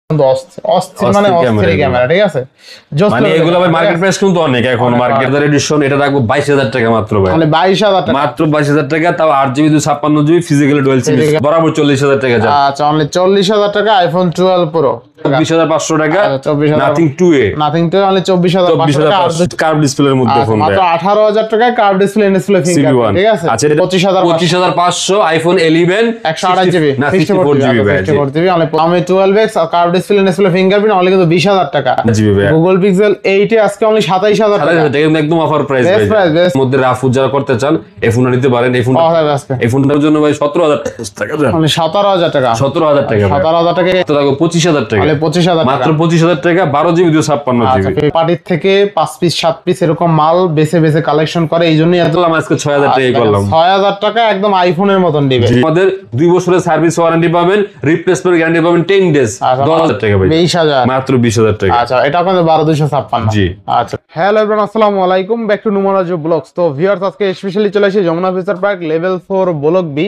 অস্থির মানে অস্থির ক্যামেরা, ঠিক আছে। মানে এগুলো ভাই মার্কেট প্রাইস কিন্তু অনেক, এখন মার্কেট এডিশন এটা রাখবো 22,000 টাকা মাত্র ভাই, মানে 22,000 টাকা মাত্র 22,000 টাকা, তাও 8GB 256GB physical dual SIM বরাবর 40,000 টাকা যায়। আচ্ছা, অনলি 40,000 টাকা আইফোন 12 প্রো, 24,500 টাকা, 24,000 nothing 2A, nothing to only 24,500 টাকা, কার্ভ ডিসপ্লের মধ্যে ফোন মাত্র 18,000 টাকায় কার্ভ ডিসপ্লে ডিসপ্লে ফিঙ্গারপ্রিন্ট, ঠিক আছে। আচ্ছা, 25,500 আইফোন 11 128GB না 64GB ভাই, 64GB অনলি আমি 12x আর curve display display fingerprint only কিন্তু 20,000 টাকা। গুগল পিক্সেল 8 এ আজকে অনলি 27,000 টাকা, একদম অফার প্রাইস ভাই। মধ্যে রাফ যারা করতে চান এই ফোনটা নিতে পারেন। এই ফোনটার জন্য ভাই 17,000 টাকা যায়, অনলি 17,000 টাকা, 17,000 টাকা, 17,000 টাকা তো লাগবে 25,000 টাকা, অনলি 25,000 টাকা, মাত্র 25,000 টাকা, 12GB 256GB। পার্টির থেকে 5 পিস 7 পিস এরকম মাল বেছে বেছে কালেকশন করে, এইজন্যই এত আজকে 6,000 টাকা করলাম। 6,000 টাকা একদম আইফোনের মতন দিবে। আমাদের 2 বছরের সার্ভিস ওয়ারেন্টি পাবেন, রিপ্লেসমেন্ট গ্যারান্টি পাবেন 10 ডেজ, 10,000 টাকা ভাই, 20,000 মাত্র 20,000 টাকা। আচ্ছা, এটা আপনাদের 12,256। জি আচ্ছা, হ্যালো এভরিওয়ান, আসসালামু আলাইকুম, ব্যাক টু নুমারাজু ব্লগস। তো ভিউয়ার্স, আজকে স্পেশালি চলে এসেছি Jamuna future park level 4 block B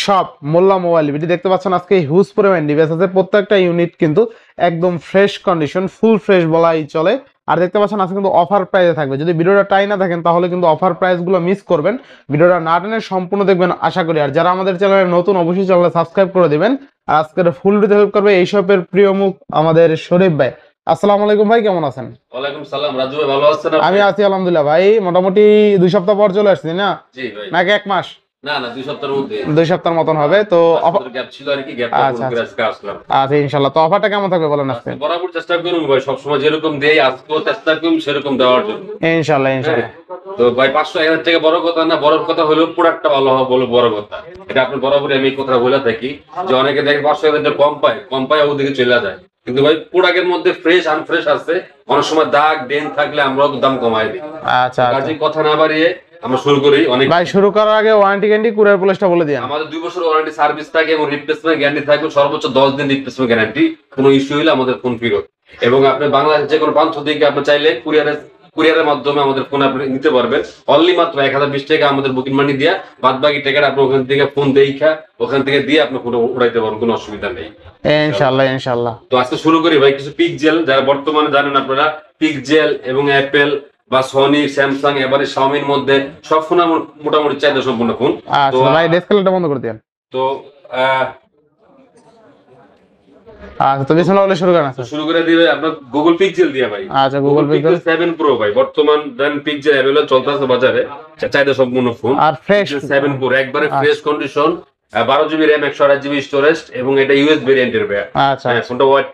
shop Mollah mobile video. দেখতে পাচ্ছেন আজকে হিউজ পরিমাণ ডিভাইস আছে, প্রত্যেকটা ইউনিট কিন্তু একদম ফ্রেশ কন্ডিশন, ফুল ফ্রেশ বলাই চলে। আর দেখতে পাচ্ছেন আজকে কিন্তু অফার প্রাইসে থাকবে, যদি ভিডিওটা টাই না থাকেন তাহলে কিন্তু অফার প্রাইসগুলো মিস করবেন। ভিডিওটা না টেনে সম্পূর্ণ দেখবেন আশা করি। আর যারা আমাদের চ্যানেলে নতুন অবশ্যই চ্যানেলে সাবস্ক্রাইব করে দিবেন। আর আজকের ফুল ভিডিও হেল্প করবে এই শপের প্রিয় মুখ আমাদের শরীফ ভাই। আসসালামু আলাইকুম ভাই, কেমন আছেন? ওয়ালাইকুম সালাম রাজু ভাই, ভালো আছেন? আমি আছি আলহামদুলিল্লাহ ভাই, মোটামুটি 2 সপ্তাহ পর চলে আসছি না? জি ভাই। নাকি 1 মাস? না না, 2 সপ্তাহের মধ্যে, 2 সপ্তাহের মতন হবে তো। গ্যাপ ছিল আর কি, গ্যাপটা পুরো করে আজকে আসলাম। আচ্ছা ইনশাআল্লাহ। তো অফারটা কেমন থাকবে বলেন আজকে? বরাবর চেষ্টা করুন ভাই, সব সময় যেরকম দেই আজকেও চেষ্টা করুন সেরকম দেওয়ার জন্য ইনশাআল্লাহ ইনশাআল্লাহ। তো ভাই 500-1000 টাকা বড় কথা না, বড় কথা হলো প্রোডাক্টটা ভালো হবে, বলো বড় কথা। এটা আপনি বরাবরই আমি কথা বলে থাকি যে অনেকে দেখে 500-1000 টাকা কম পায় ওদিকে চলে যায়, কিন্তু ভাই প্রোডাক্টের মধ্যে ফ্রেশ আনফ্রেশ আছে, অনেক সময় দাগ ডেন থাকলে আমরাও দাম কমাই দিই। আচ্ছা কাজে কথা না বাড়িয়ে আমরা শুরু করি। অনেক ভাই শুরু করার আগে ওয়ারেন্টি গ্যারান্টি কুরিয়ার পলিসটা বলে দিন। আমাদের 2 বছর ওয়ারেন্টি সার্ভিস থাকে এবং রিপ্লেসমেন্ট গ্যারান্টি থাকবে সর্বোচ্চ 10 দিন রিপ্লেসমেন্ট গ্যারান্টি। কোনো ইস্যু হলে আমাদের ফোন ফেরত, এবং আপনি বাংলাদেশ যে কোনো প্রান্ত থেকে আপনি চাইলে কুরিয়ারের মাধ্যমে আমাদের ফোন আপনি নিতে পারবেন। অনলি মাত্র 1020 টাকা আমাদের বুকিং মানি দিয়া, বাদ বাকি টাকাটা আপনি ওখান থেকে ফোন দেখা ওখান থেকে দিয়ে আপনি ফোন উঠাইতে পারবেন, কোনো অসুবিধা নেই ইনশাআল্লাহ ইনশাআল্লাহ। তো আজকে শুরু করি ভাই কিছু পিক্সেল, যারা বর্তমানে জানেন আপনারা পিক্সেল এবং অ্যাপেল বা সনি স্যামসাং এবারে শাওমির মধ্যে সব ফোন মোটামুটি চাহিদা সম্পূর্ণ ফোন। তো ভাই ডিসপ্লেটা বন্ধ করে দেন। তো আচ্ছা, তো বিসমিল্লাহ বলে শুরু করেন। শুরু করে দিবে আপনার গুগল পিক্সেল দিয়ে ভাই। আচ্ছা, গুগল পিক্সেল 7 প্রো ভাই, বর্তমান দেন পিক্সেল अवेलेबल চলতেছে বাজারে, চাহিদা সম্পূর্ণ ফোন। আর ফ্রেশ 7 প্রো একবারে fresh condition, 12GB RAM 128GB storage, এবং এটা ইউএস ভেরিয়েন্টের ভাই। আচ্ছা, ফোনটা হোয়াইট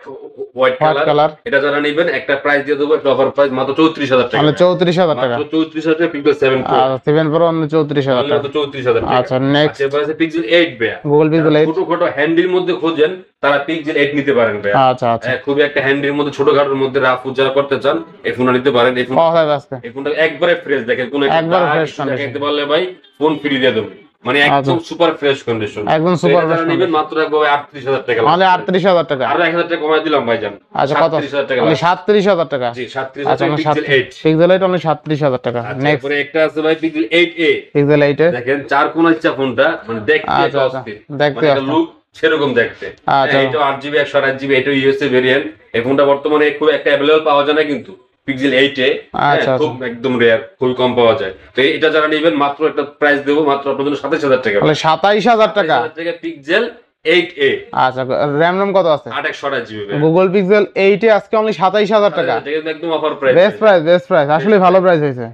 কালার। এটা যারা নেবেন একটা প্রাইস দিয়ে দেবো, একটা অফার প্রাইস মাত্র 34,000 টাকা। মানে 34,000 টাকা, মাত্র 34,000 টাকা পিক্সেল 7 প্রো। আর 7 প্রো অনলি 34,000 টাকা, 34,000 টাকা। আচ্ছা নেক্সট এবারে আছে পিক্সেল 8 ভাই। গুগল পিক্সেল 8 ছোটখাটো হ্যান্ডির মধ্যে খোঁজেন তারা পিক্সেল 8 নিতে পারেন ভাই। আচ্ছা আচ্ছা, খুবই একটা হ্যান্ডির মধ্যে ছোটখাটোর মধ্যে রাফ যারা করতে চান এই ফোনটা নিতে পারেন। এই ফোনটা একবারে ফ্রেশ, দেখেন কোন একবারে ফ্রেশ কন্ডিশন দেখতে পারলে ভাই ফোন ফ্রি দিয়ে দেব, মানে একদম সুপার ফ্রেশ কন্ডিশন, একদম সুপার ফ্রেশ নেবেন মাত্র একবার 38,000 টাকা, মানে 38,000 টাকা। আর 1,000 টাকা কমাই দিলাম ভাইজান। আচ্ছা কত? 37,000 টাকা, মানে 37,000 টাকা। জি 37,000 টাকা পিক্সেল 8। পিক্সেল 8 অনলি 37,000 টাকা। নেক্সট পরে একটা আছে ভাই পিক্সেল 8a। পিক্সেল 8 এ দেখেন চার কোণ ইচ্ছা ফোনটা, মানে দেখতে অস্থির, দেখতে লুক সেরকম দেখতে। এটা 8GB 128GB, এটা ইউএসএ ভেরিয়েন্ট। এই ফোনটা বর্তমানে খুব একটা अवेलेबल পাওয়া যায় না, কিন্তু পিক্সেল 8 এ খুব একদম রেয়ার, খুব কম পাওয়া যায়। তো এটা যারা নেবেন মাত্র একটা প্রাইস দেবো মাত্র আপনাদের জন্য 27,000 টাকা, তাহলে 27,000 টাকা পিক্সেল 8a। আচ্ছা, র‍্যাম কত আছে? 8/128GB গুগল পিক্সেল 8 এ আজকে অনলি 27,000 টাকা, একদম অফার প্রাইস, বেস্ট প্রাইস, আসলে ভালো প্রাইস হইছে।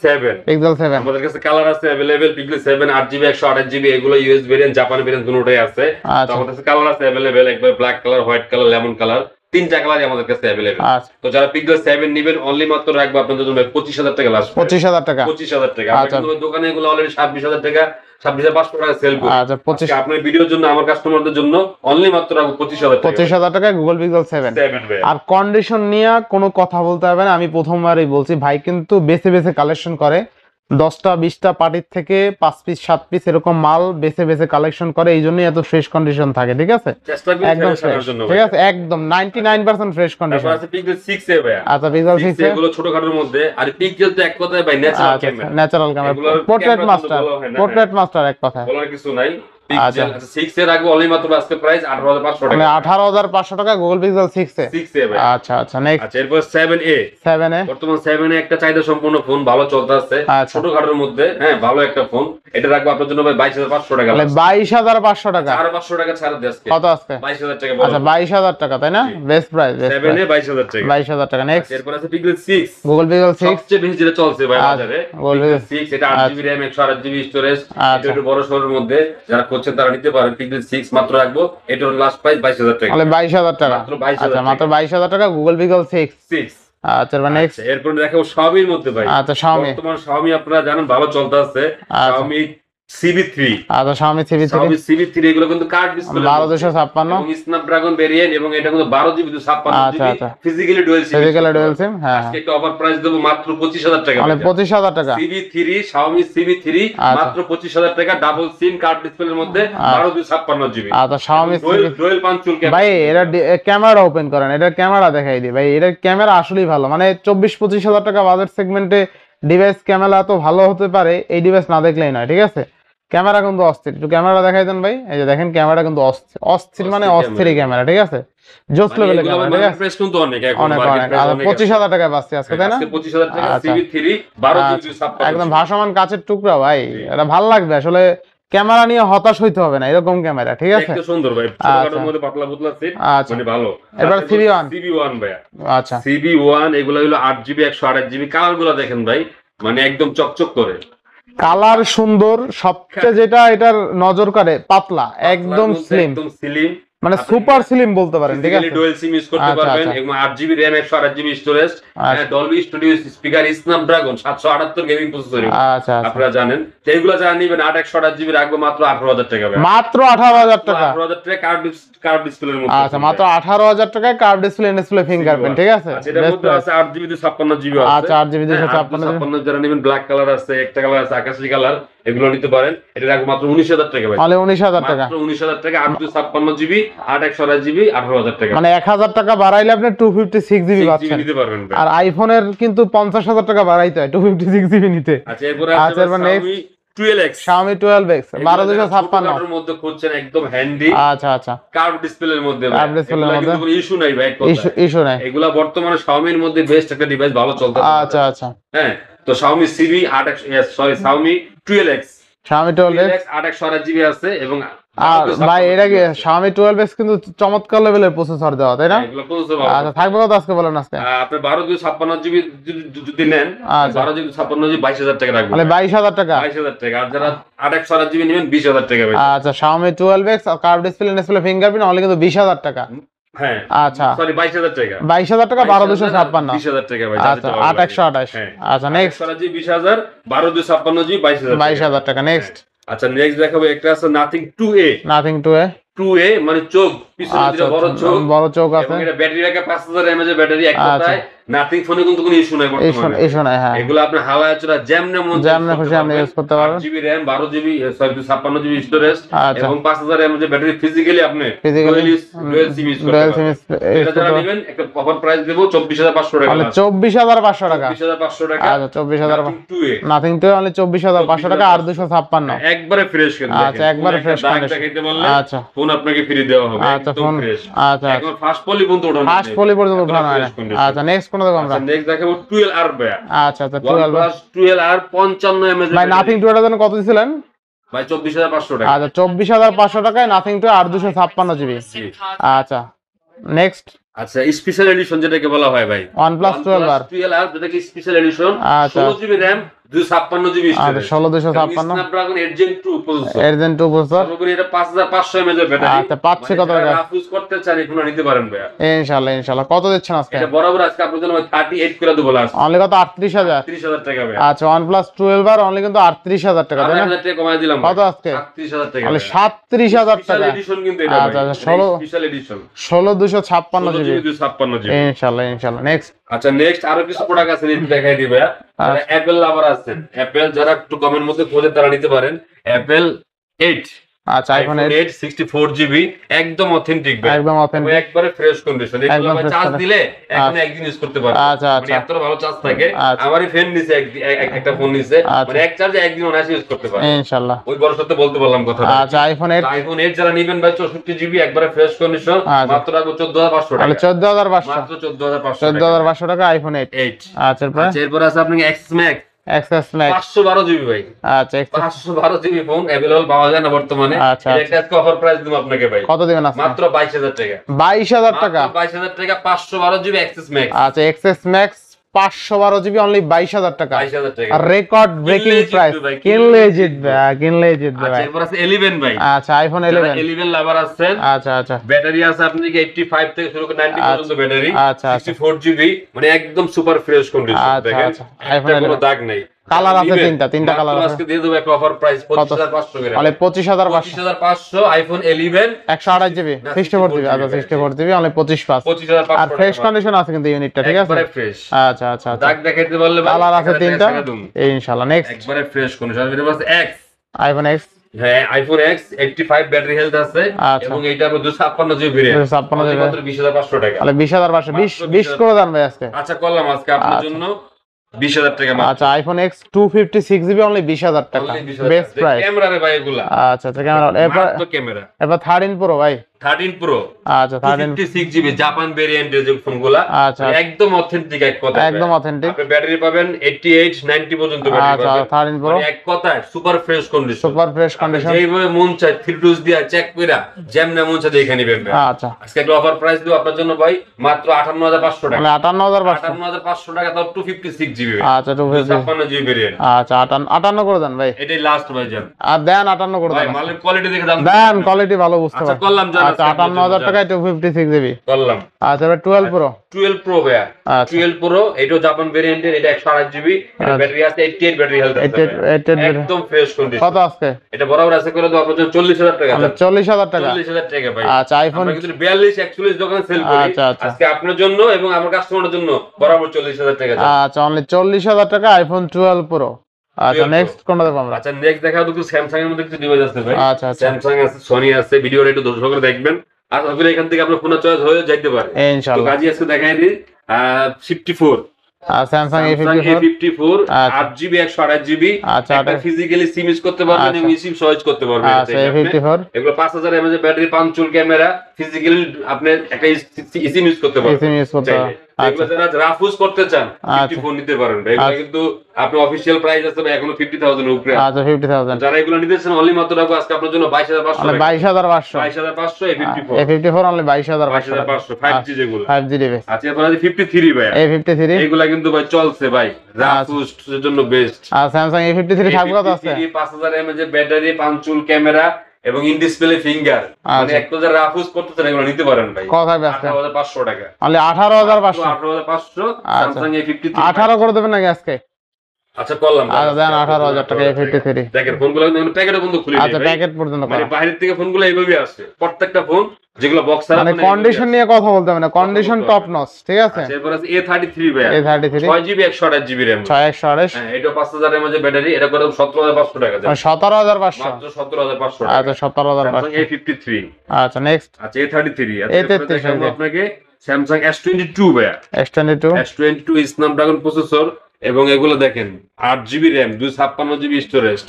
7 পিক্সেল 7 আমাদের কাছে কালার আছে अवेलेबल, পিক্সেল 7 8GB 128GB, এগুলো ইউএস ভেরিয়েন্ট জাপান ভেরিয়েন্ট দুটোই আছে। তো আমাদের কাছে কালার আছে अवेलेबल, একবার black colour, white colour, lemon colour, তিনটা কালারই আমাদের কাছে अवेलेबल। তো যারা পিক্সেল 7 নেবেন অনলি মাত্র রাখবো আপনাদের জন্য 25,000 টাকা লাস্ট, 25,000 টাকা, 25,000 টাকা। আপনাদের দোকানে এগুলো অলরেডি 26,000 টাকা, 26,500 টাকা সেল করি। আচ্ছা, 25 আপনার ভিডিওর জন্য আমার কাস্টমারদের জন্য অনলি মাত্র রাখবো 25,000 টাকা গুগল পিক্সেল 7। আর কন্ডিশন নিয়ে কোনো কথা বলতে হবে না, আমি প্রথমবারই বলছি ভাই কিন্তু বেছে বেছে কালেকশন করে, 10টা 20টা পার্টির থেকে 5 পিস 7 পিস এরকম মাল বেছে বেছে কালেকশন করে, এই জন্যই এত ফ্রেশ কন্ডিশন থাকে। ঠিক আছে, একদম ফ্রেশ, ঠিক আছে, একদম 99% ফ্রেশ কন্ডিশন। তারপর আছে পিক্সেল 6 এ ভাই। আচ্ছা, পিক্সেল 6 এ এগুলো ছোটখাটোর মধ্যে, আর পিক্সেল তো এক কথায় ভাই ন্যাচারাল ক্যামেরা, পোর্ট্রেট মাস্টার এক কথায়, বলার কিছু নাই। আচ্ছা, 6 এর রাখবো অনলি মাত্র আজকে প্রাইস 18,500 মানে টাকা। 18,500 টাকা গুগল পিক্সেল 6 এ। 6 এ ভাই। আচ্ছা আচ্ছা, নেক্সট আচ্ছা এরপর 7A। 7 এ। বর্তমান 7A একটা চাহিদা সম্পূর্ণ ফোন, ভালো চলতে আছে, আচ্ছা, ছোটখাটোর মধ্যে, হ্যাঁ ভালো একটা ফোন। এটা রাখবো আপনার জন্য ভাই 22,500 টাকা। তাহলে 22,500 টাকা। আর 500 টাকা ছাড় দিয়ে আজকে কত আজকে? 22,000 টাকা। আচ্ছা 22,000 টাকা, তাই না? বেস্ট প্রাইস, বেস্ট 7A 22,000 টাকা। 22,000 টাকা। নেক্সট এরপর আছে পিক্সেল 6। Google pixel 6। সবচেয়ে বেশি যেটা চলছে ভাই আচ্ছা, বাজারে Google পিক্সেল Pixel 6। এটা 8GB RAM 128GB স্টোরেজ, এটা আচ্ছা, একটু বড় সরের মধ্যে যারা করছেন তারা নিতে পারেন। পিক্সেল 6 মাত্র রাখবো, এটার লাস্ট প্রাইস 22,000 টাকা। তাহলে 22,000 টাকা। মাত্র 22,000 আচ্ছা, মাত্র 22,000 টাকা গুগল পিক্সেল 6। 6। আচ্ছা, এবার নেক্সট। আচ্ছা এরপর দেখাবো Xiaomi-র মধ্যে ভাই। আচ্ছা, Xiaomi। বর্তমান Xiaomi আপনারা জানেন ভালো চলতে আছে। আচ্ছা। Xiaomi CB3। আচ্ছা, Xiaomi CB3 Xiaomi CB3 এগুলো কিন্তু কার্ড ডিসপ্লে 12256। এবং স্ন্যাপড্রাগন ভেরিয়েন্ট, এবং এটা কিন্তু 12GB 56GB আচ্ছা, আচ্ছা। Physically dual SIM. Physical dual SIM, হ্যাঁ। আজকে একটা অফার প্রাইস দেবো মাত্র 25,000 টাকা। মানে 25,000 টাকা। CB3 Xiaomi CB3 আচ্ছা। মাত্র 25,000 টাকা, ডাবল সিম কার্ড ডিসপ্লের মধ্যে 1256GB। আচ্ছা, Xiaomi ডুয়াল পাঞ্চুল ভাই এটা ক্যামেরা ওপেন করেন, এটা ক্যামেরা দেখাই দিই ভাই। এটার ক্যামেরা আসলেই ভালো, মানে 24-25,000 টাকা বাজেট সেগমেন্টে ডিভাইস ক্যামেরা এত ভালো হতে পারে, এই ডিভাইস না দেখলেই নয়, ঠিক আছে? ক্যামেরা কিন্তু অস্থির, একটু ক্যামেরা দেখাই দেন ভাই। এই যে দেখেন ক্যামেরা কিন্তু অস্থির, অস্থির মানে অস্থিরই ক্যামেরা, ঠিক আছে? জোস লেভেলের ক্যামেরা, ঠিক আছে? প্রাইস কিন্তু অনেক, এখন অনেক মার্কেট অনেক। প্রাইস আর অনেক। 25,000 টাকায় পাচ্ছি আজকে, তাই না? আজকে 25,000 টাকা আচ্ছা। CB3 12GB আচ্ছা, একদম ভাসমান কাচের টুকরা ভাই, এটা ভালো লাগবে আসলে। ক্যামেরা নিয়ে হতাশ হইতে হবে না, এরকম ক্যামেরা, ঠিক আছে? দেখতে সুন্দর ভাই, ছোটখাটোর মধ্যে পাতলা পুতলা সেট, আচ্ছা, মানে ভালো। এবার CB1 ভাই। আচ্ছা, CB1 এগুলো হলো 8GB 128GB। কালার গুলো দেখেন ভাই, মানে একদম চকচক করে, কালার সুন্দর। সবচেয়ে যেটা এটার নজর কাড়ে, পাতলা, একদম স্লিম, একদম স্লিম, মানে সুপার স্লিম বলতে পারেন, ঠিক আছে? ডুয়াল সিম ইউজ করতে আচ্ছা, পারবেন, আচ্ছা। এবং 8GB RAM 128GB স্টোরেজ, আচ্ছা। Dolby studio speaker, Snapdragon 778 gaming processor. আচ্ছা, আচ্ছা। আপনারা জানেন তো, এগুলো যারা নেবেন 8/128GB রাখবো মাত্র 18,000 টাকা ভাই। মাত্র 18,000 টাকা। 18,000 টাকা কার্ড ডিসপ্লের মধ্যে। আচ্ছা, মাত্র 18,000 টাকায় কার্ভ ডিসপ্লে ফিঙ্গারপ্রিন্ট, ঠিক আছে? আচ্ছা, এটার মধ্যে আছে 8GB 256GB আছে। আচ্ছা, 8GB 256 যারা নেবেন, ব্ল্যাক কালার আছে, একটা কালার আছে আকাশী কালার, এগুলো নিতে পারেন। এটা রাখবো মাত্র 19,000 টাকা ভাই। মানে 19,000 টাকা। মাত্র 19,000 টাকা, 856GB 8/128GB 18,000 টাকা। মানে 1,000 টাকা বাড়াইলে আপনি 256GB 6GB পাচ্ছেন। নিতে পারবেন ভাই। আর আইফোনের কিন্তু 50,000 টাকা বাড়াইতে হয় 256GB নিতে। আচ্ছা এরপরে আচ্ছা, আছে এবার Xiaomi 12X। Xiaomi 12X 12,256। ছোটখাটোর মধ্যে খুঁজছেন, একদম হ্যান্ডি, আচ্ছা, আচ্ছা। কার্ভ ডিসপ্লের মধ্যে ভাই। কার্ভ ডিসপ্লের এগুলা মধ্যে কিন্তু কোনো ইস্যু নাই ভাই, এক কথায়। ইস্যু নাই। এগুলা বর্তমানে Xiaomi-র মধ্যে বেস্ট একটা ডিভাইস, ভালো চলতেছে। আচ্ছা, আচ্ছা। হ্যাঁ, তো Xiaomi Xiaomi 12X 12X 8/128GB আছে, এবং আর ভাই এটা কি Xiaomi 12X কিন্তু চমৎকার লেভেলের প্রসেসর দেওয়া, তাই না? এগুলো প্রসেসর ভালো। আচ্ছা, থাকবে কত আজকে বলেন আজকে? আপনি 12/256GB যদি নেন, আচ্ছা। 12/256GB 22,000 টাকা রাখবেন। মানে 22,000 টাকা। 22,000 টাকা। আর যারা 8/128GB নেবেন 20,000 টাকা ভাই। আচ্ছা, Xiaomi 12X আর কার্ভ ডিসপ্লে ফিঙ্গারপ্রিন্ট অনলি কিন্তু 20,000 টাকা। হ্যাঁ, আচ্ছা, সরি 22,000 টাকা। 22,000 টাকা 12,256। 20,000 টাকা ভাই। আচ্ছা, 8/128। হ্যাঁ। আচ্ছা, নেক্সট 20,000 12/256GB 22,000 টাকা। 22,000 টাকা। নেক্সট আচ্ছা নেক্সট দেখাবো, একটা আছে Nothing 2A। Nothing to A. 2A মানে চোখ, পিছনে আচ্ছা, দিকে বড় চোখ, বড় চোখ আছে। এবং এটা ব্যাটারি রাখা 5,000 mAh এর ব্যাটারি। এক আচ্ছা। কথায় নাথিং ফোনে কিন্তু কোনো ইস্যু নাই বর্তমানে। ইস্যু নাই, হ্যাঁ। এগুলো আপনি হাওয়ায় চড়া যেমনে মন চায় যেমনে খুশি আপনি ইউজ করতে পারবেন। 8GB RAM 12GB 56GB storage, আচ্ছা। এবং 5,000 mAh ব্যাটারি। ফিজিক্যালি আপনি Physically ডুয়াল সিম ইউজ করতে dual SIM পারবেন। এটা যারা নেবেন, একটা অফার প্রাইস দেব 24,500 টাকা। মানে 24,500 টাকা। 24,500 টাকা। আচ্ছা, 24,000। Nothing 2A nothing to A only 24,500 টাকা আর 256। একবারে ফ্রেশ কিন্তু। আচ্ছা, একবারে ফ্রেশ কন্ডিশন। দেখাইতে বললে আচ্ছা, ফোন আপনাকে ফ্রি দেওয়া হবে। আচ্ছা, একদম ফোন। ফ্রেশ। আচ্ছা, এখন ফার্স্ট পলি পর্যন্ত ওঠানো ফার্স্ট নেই। পলি পর্যন্ত একদম উঠানো হয় না। fresh condition। আচ্ছা, নেক্সট কোন দেখাবো আমরা? আচ্ছা নেক্সট দেখাবো 12R ভাই। আচ্ছা, আচ্ছা, 12 OnePlus 12R 55 mAh ভাই। নাথিং টু এর জন্য কত দিছিলেন ভাই? 24,500 টাকা। আচ্ছা, 24,500 টাকায় নাথিং টু আর 256GB। আচ্ছা, নেক্সট আচ্ছা স্পেশাল এডিশন যেটাকে বলা হয় ভাই, OnePlus 12R 12R যেটাকে স্পেশাল এডিশন, আচ্ছা। 16GB RAM 256GB আচ্ছা, স্টোরেজ, 16,256 স্ন্যাপড্রাগন 8 Gen 2 প্রসেসর, এর 2 প্রসেসর। সর্বোপরি এটা 5,500 mAh ব্যাটারি। আচ্ছা, পাচ্ছি কত টাকা? রাফ করতে চান এখন নিতে পারেন ভাই। ইনশাআল্লাহ, ইনশাআল্লাহ। কত দিচ্ছেন আজকে? এটা বরাবর আজকে আপনাদের জন্য 38 করে দেব লাস্ট। অনলি কত? 38,000। 30,000 টাকা ভাই। আচ্ছা, OnePlus 12R অনলি কিন্তু 38,000 টাকা, তাই না? 8,000 টাকা কমায় দিলাম কত আজকে? 37,000 টাকা। অনলি 37,000 স্পেশাল টাকা। এডিশন কিন্তু এটা আচ্ছা, ভাই। আচ্ছা, 16 স্পেশাল এডিশন 16,256GB। 256GB। ইনশাআল্লাহ, ইনশাআল্লাহ। নেক্সট আচ্ছা নেক্সট আরো কিছু প্রোডাক্ট আছে, নিতে দেখাই দিবে। অ্যাপল লাভার আছেন, অ্যাপল যারা একটু কমের মধ্যে খোঁজে তারা নিতে পারেন। অ্যাপল 8 আচ্ছা আইফোন iPhone 8 8 64GB একদম অথেন্টিক ভাই, একদম অথেন্টিক, একবারে ফ্রেশ কন্ডিশন। এগুলো একদম ভাই fresh চার্জ condition। দিলে এখন একদিন ইউজ করতে পারবে। আচ্ছা মানে আচ্ছা এতটা ভালো চার্জ থাকে। আচ্ছা। আমারই ফ্রেন্ড নিছে একটা ফোন নিছে, আচ্ছা। মানে এক চার্জে একদিন অনায়াসে ইউজ করতে পারে ইনশাআল্লাহ। ওই ভরসাতে বলতে পারলাম কথা। আচ্ছা আইফোন 8, iPhone 8 যারা নেবেন ভাই 64GB একবারে ফ্রেশ কন্ডিশন, আচ্ছা। মাত্র রাখবো 14500 তাহলে টাকা, 14500, মাত্র 14500 টাকা। 14500 টাকা আইফোন 8। 8। আচ্ছা এরপর আচ্ছা এরপর আছে আপনাকে X Max XS max. 512GB ভাই। আচ্ছা এক্সএস 512GB ফোন अवेलेबल পাওয়া যায় না বর্তমানে। আচ্ছা এটা আচ্ছা। একটা আজকে অফার প্রাইস দেব আপনাকে ভাই। কত দিবেন আজকে? মাত্র 22000 টাকা। 22000 টাকা। মাত্র 22000 টাকা 512GB এক্সএস ম্যাক্স। আচ্ছা এক্সএস ম্যাক্স 512GB অনলি 22000 টাকা। 22000 টাকা। আর রেকর্ড ব্রেকিং প্রাইস, কিনলে জিতবে, কিনলে জিতবে আচ্ছা ভাই। এরপর আছে 11 ভাই। আচ্ছা আইফোন 11। 11 লাভার আছেন। আচ্ছা আচ্ছা ব্যাটারি আছে আপনার কি 85 থেকে শুরু করে 90 পর্যন্ত ব্যাটারি। আচ্ছা আচ্ছা 64GB মানে একদম সুপার ফ্রেশ কন্ডিশন। আচ্ছা, দেখেন আচ্ছা। iPhone কোনো 11 দাগ নাই। কালার আছে নিবেন, তিনটা কালার মাত্র আছে। আজকে দিয়ে দেব একটা অফার প্রাইস 25500 করে। তাহলে 25500। 25500 আইফোন 11 128GB 64GB। আচ্ছা 64GB অনলি 25500। 25500 আর ফ্রেশ কন্ডিশন আছে কিন্তু ইউনিটটা, ঠিক আছে? একবারে ফ্রেশ। আচ্ছা আচ্ছা আচ্ছা। দাগ দেখাইতে বললে ভাই, কালার আছে 3টা ইনশাআল্লাহ। নেক্সট একবারে ফ্রেশ কন্ডিশন। এর পাশে এক্স, আইফোন এক্স। হ্যাঁ আইফোন এক্স 85 ব্যাটারি হেলথ আছে আচ্ছা। এবং এইটা 256GB ভেরিয়েন্ট। 256GB মাত্র 20500 টাকা। তাহলে 20500, 20 করে দেন ভাই আজকে। আচ্ছা করলাম আজকে আপনার আচ্ছা। জন্য 20000 টাকা মাত্র। আচ্ছা আইফোন এক্স 256GB অনলি 20000 টাকা, Only 20,000 বেস্ট টাকা। প্রাইস। ক্যামেরা রে ভাই এগুলা। আচ্ছা আচ্ছা ক্যামেরা। এরপর মাত্র ক্যামেরা। 13 প্রো ভাই। 13 প্রো আচ্ছা 13 256GB জাপান ভেরিয়েন্টের যে ফোনগুলা, আচ্ছা একদম অথেন্টিক এক কথা। একদম অথেন্টিক। আপনি ব্যাটারি পাবেন 88 90 পর্যন্ত ব্যাটারি আচ্ছা পাবেন। 13 প্রো মানে এক কথায় super fresh condition. Super fresh condition. যেইভাবে মন চায় 3 ডোজ দিয়া চেক কইরা যেমনে মন চায় দেখে নিবেন ভাই। আচ্ছা আজকে একটা অফার প্রাইস দেব আপনার জন্য ভাই মাত্র 58500 টাকা। তাহলে 58500। 58500 টাকা তাও 256GB। আচ্ছা 256। 56GB variant. আচ্ছা 58 করে দেন ভাই। এটাই লাস্ট ভাই জান। আর দেন 58 করে ভাই দেন। মালের কোয়ালিটি দেখে দাম দেন কোয়ালিটি ভালো বুঝতে আচ্ছা পারছি। করলাম জান। আচ্ছা 58000 টাকায় 256GB। করলাম। আচ্ছা এবার 12 প্রো। 12 প্রো ভাইয়া। আচ্ছা 12 প্রো এটাও জাপান ভেরিয়েন্টের, এটা 128GB, এটা ব্যাটারি আছে 88 ব্যাটারি হেলথ আছে। 88 একদম ফ্রেশ কন্ডিশন। কত আজকে? এটা বরাবর আছে করে দাও আপনার জন্য 40000 টাকা। তাহলে 40000 টাকা। 40000 টাকা ভাই। আচ্ছা আইফোন আমরা কিন্তু 42 41 দোকানে সেল করি। আচ্ছা আচ্ছা আজকে আপনার জন্য এবং আমার কাস্টমারের জন্য বরাবর 40000 টাকা দাম। আচ্ছা অনলি 40000 টাকা আইফোন 12 প্রো। আচ্ছা 12 নেক্সট কোনটা দেব আমরা? আচ্ছা নেক্সট দেখাও তো স্যামসাং এর মধ্যে কিছু ডিভাইস আছে ভাই। আচ্ছা আচ্ছা স্যামসাং আছে, সনি আছে, ভিডিওটা একটু ধৈর্য করে দেখবেন। আর আপনি এখান থেকে আপনার ফোনের চয়েস হয়ে যাইতে পারে। তো ইনশাআল্লাহ। কাজী আজকে দেখাই দিই 54 আর স্যামসাং A54 A54 আচ্ছা। 8GB 128GB। আচ্ছা, একটা ফিজিক্যালি সিম ইউজ করতে পারবেন আচ্ছা। এবং সিম সহজ করতে পারবেন। আচ্ছা A54 এগুলো 5000 mAh ব্যাটারি, পাঞ্চুল ক্যামেরা, ফিজিক্যালি আপনি একটা সিম ইউজ করতে পারবেন। সিম ইউজ করতে চাইলে। এগুলো যারা রাফ ইউজ করতে চান 54 নিতে পারেন ভাই। এগুলো কিন্তু আপনি অফিশিয়াল প্রাইস আছে ভাই এখনো 50000 এর উপরে। আচ্ছা 50000। যারা এগুলো নিতেছেন অনলি মাত্র রাখবো আজকে আপনার জন্য 22500 মানে টাকা। 22500। 22500 A54। A54 অনলি 22500 টাকা। 22500 5G যেগুলো। 5G device. আচ্ছা এরপর আছে 53 ভাই। A53 এগুলা কিন্তু ভাই চলছে ভাই, রাফ আচ্ছা। ইউজের জন্য বেস্ট। আর স্যামসাং A53 থাকবে কত আছে? 5000 mAh ব্যাটারি, পাঞ্চুল ক্যামেরা এবং ইন ডিসপ্লে ফিঙ্গার। মানে আচ্ছা। একটা যারা রাফ ইউজ করতেছেন এগুলো নিতে পারেন ভাই। কত থাকবে আজকে? 18500 টাকা। অনলি 18500। 18500 আচ্ছা। Samsung A53। 18 করে দেবেন নাকি আজকে? আচ্ছা করলাম। আচ্ছা দেন 18000 টাকা A53। দেখেন ফোনগুলো কিন্তু প্যাকেটে বন্ধ খুলে আচ্ছা প্যাকেট পর্যন্ত মানে করা। বাইরের থেকে ফোনগুলো এইভাবে আসে। প্রত্যেকটা ফোন যেগুলো বক্স ছাড়া মানে কন্ডিশন নিয়ে কথা বলতে হবে না, কন্ডিশন টপ নচ, ঠিক আছে? এরপর আছে A33 ভাই। A33 6GB 128GB RAM। 6128। হ্যাঁ এটা 5000 mAh ব্যাটারি, এটা করে 17500 টাকা যায়। 17500। মাত্র 17500 টাকা। আচ্ছা 17500। Samsung A53। আচ্ছা নেক্সট আচ্ছা A33। A33 দেখাবো আপনাকে Samsung S22 ভাই। S22। S22 স্ন্যাপড্রাগন প্রসেসর এবং এগুলো দেখেন 8GB RAM 256GB স্টোরেজ।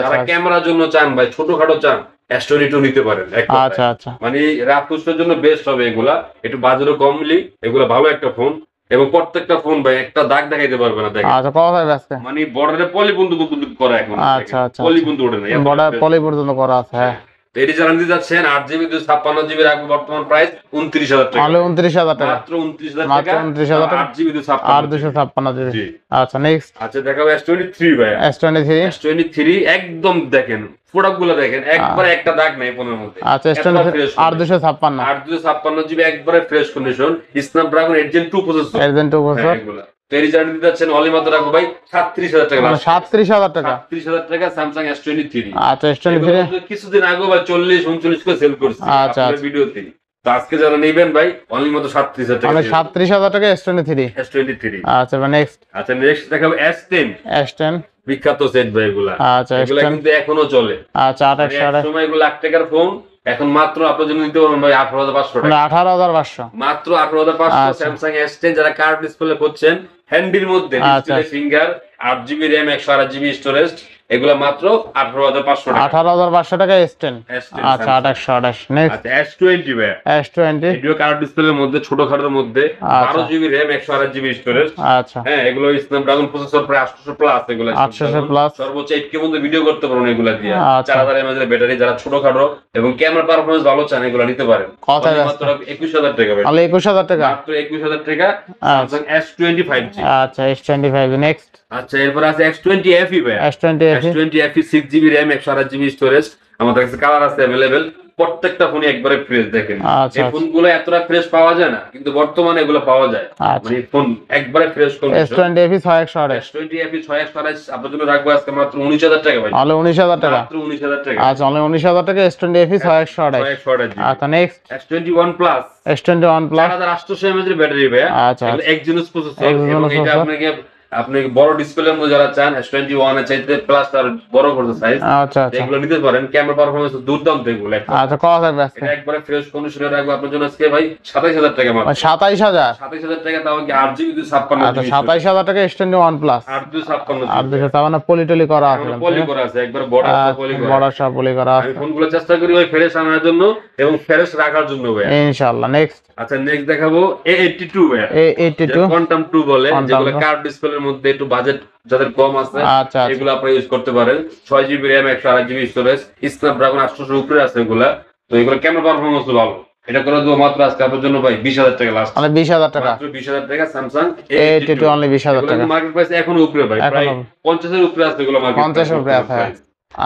যারা ক্যামেরার জন্য চান ভাই, ছোটখাটো চান, S22 নিতে পারেন। আচ্ছা আচ্ছা মানে রাফ ইউজের জন্য বেস্ট হবে এগুলা। একটু বাজারও কমলি, এগুলা ভালো একটা ফোন এবং প্রত্যেকটা ফোন ভাই একটা দাগ দেখাইতে পারবে না। দেখেন আচ্ছা কত থাকবে আজকে? মানে বর্ডারে পলি বন্ধু করা এখন। আচ্ছা আচ্ছা পলি বন্ধু ওঠে না। বর্ডার পলি পর্যন্ত করা আছে। হ্যাঁ তো এটি যারা নিতে যাচ্ছেন 8GB 256GB রাখবো বর্তমান প্রাইস 29000 টাকা। তাহলে 29000 টাকা। মাত্র 29000 মাত্র টাকা। 29000 টাকা। 8GB আর 256 জিবি। আচ্ছা নেক্সট আচ্ছা দেখাবো S23 ভাই। S23। S23 একদম দেখেন প্রোডাক্টগুলো দেখেন একবারে একটা দাগ নাই ফোনের মধ্যে। আচ্ছা S23 আর 256। 856GB একবারে fresh condition, Snapdragon 8 Gen 2 processor. 8 Gen 2 processor. এগুলা তেরি জানি দিতে যাচ্ছেন অনলি মাত্র রাখবো ভাই 37000 টাকা। মানে 37000 টাকা। 37000 টাকা Samsung S23। আচ্ছা S23 কিছুদিন আগে ভাই 40 39 করে সেল করছি আচ্ছা আপনাদের ভিডিওতে। তো আজকে যারা নেবেন ভাই অনলি মাত্র 37,000 টাকা, মানে 37,000 টাকা S23। S23। আচ্ছা নেক্সট। আচ্ছা নেক্সট দেখাবো S10, S10। বিখ্যাত সেট ভাই এগুলা। আচ্ছা এগুলা S10। কিন্তু এখনো চলে। আচ্ছা 28 এক সময় এগুলো 1 টাকার ফোন, এখন মাত্র আপনার জন্য নিতে পারবেন ভাই 18,500 মানে টাকা, 18,500। মাত্র 18,500। আচ্ছা। স্যামসাং S10 যারা কার্ভ ডিসপ্লে করছেন, হ্যান্ডির মধ্যে আচ্ছা। Display finger, 8GB RAM 128GB storage, এগুলা মাত্র 18,500 টাকা। 18,500 টাকা S10। S10 আচ্ছা 2828। নেক্সট। আচ্ছা S20 ভাই, S20। এটিও কার্ভ ডিসপ্লের মধ্যে, ছোটখাটোর মধ্যে, আচ্ছা। 12GB RAM 128GB storage. আচ্ছা হ্যাঁ, এগুলো স্ন্যাপড্রাগন প্রসেসর প্রায় 800 প্লাস, এগুলো 800 প্লাস। সর্বোচ্চ 8K পর্যন্ত ভিডিও করতে পারবেন এগুলা দিয়ে। আচ্ছা। 4000 mAh এর ব্যাটারি, যারা ছোটখাটো এবং ক্যামেরা পারফরম্যান্স ভালো চান এগুলো নিতে পারেন। কোথায় মাত্র 21,000 টাকা ভাই, তাহলে 21,000 টাকা। মাত্র 21,000 টাকা স্যামসাং S20 5G। আচ্ছা S25। নেক্সট। আচ্ছা এরপর আছে S20 FE ভাই, S20 FE। S20 FE 6GB RAM 128GB storage. আমাদের কাছে কালার আছে अवेलेबल, প্রত্যেকটা ফোনে একবারে ফ্রেশ। দেখেন আচ্ছা এই ফোনগুলো এতটা ফ্রেশ পাওয়া যায় না, কিন্তু বর্তমানে এগুলো পাওয়া যায়। আচ্ছা। মানে ফোন একবারে fresh condition. S20 FE 628। S20 FE 628 আপনার জন্য রাখবো আজকে মাত্র 19,000 টাকা ভাই, তাহলে 19,000 টাকা। মাত্র 19,000 টাকা। আচ্ছা অনলি 19,000 টাকা S20 FE 628। 628 আচ্ছা next. S21 plus, S21 plus. 4800 mAh এর ব্যাটারি ভাই। আচ্ছা। এগুলো Exynos প্রসেসর, Exynos এবং এটা processor। আপনি বড় ডিসপ্লের মধ্যে যারা চান S21 এর চাইতে প্লাস তার বড় করতে সাইজ, আচ্ছা আচ্ছা। এগুলো নিতে পারেন। ক্যামেরা পারফরম্যান্স দুর্দান্ত এগুলো। আচ্ছা কত থাকবে আজকে? এটা একবারে ফ্রেশ কন্ডিশনে রাখবো আপনার জন্য আজকে ভাই 27,000 টাকা মাত্র। 27,000। 27,000 টাকা, তাও কি 8GB 256 আচ্ছা 27,000 টাকা S21 প্লাস। 856 আর 256 পলিটলি করা আছে। পলি করা আছে, একবার বড় পলি করা। বড় সব পলি করা আমি আছে। ফোনগুলো চেষ্টা করি ভাই ফ্রেশ আনার জন্য এবং ফ্রেশ রাখার জন্য ভাই। ইনশাআল্লাহ। নেক্সট। আচ্ছা নেক্সট দেখাবো A82 ভাই, A82 কোয়ান্টাম 2 বলে, Quantum যেগুলো 2। কার্ভ ডিসপ্লের মধ্যে একটু বাজেট যাদের কম আছে, আচ্ছা আচ্ছা। এগুলো আপনি ইউজ করতে পারেন। 6GB RAM 128GB storage, Snapdragon 800 উপরে আছে এগুলা। তো এগুলো ক্যামেরা পারফরম্যান্স ভালো। এটা করে দেবো মাত্র আজকে আপনার জন্য ভাই 20,000 টাকা লাস্ট। মানে 20,000 টাকা। মাত্র 20,000 টাকা স্যামসাং A82 অনলি 20,000 টাকা। মার্কেট প্রাইস এখনো উপরে ভাই, প্রায় 50 এর উপরে আছে এগুলো মার্কেট 50 এর উপরে আছে।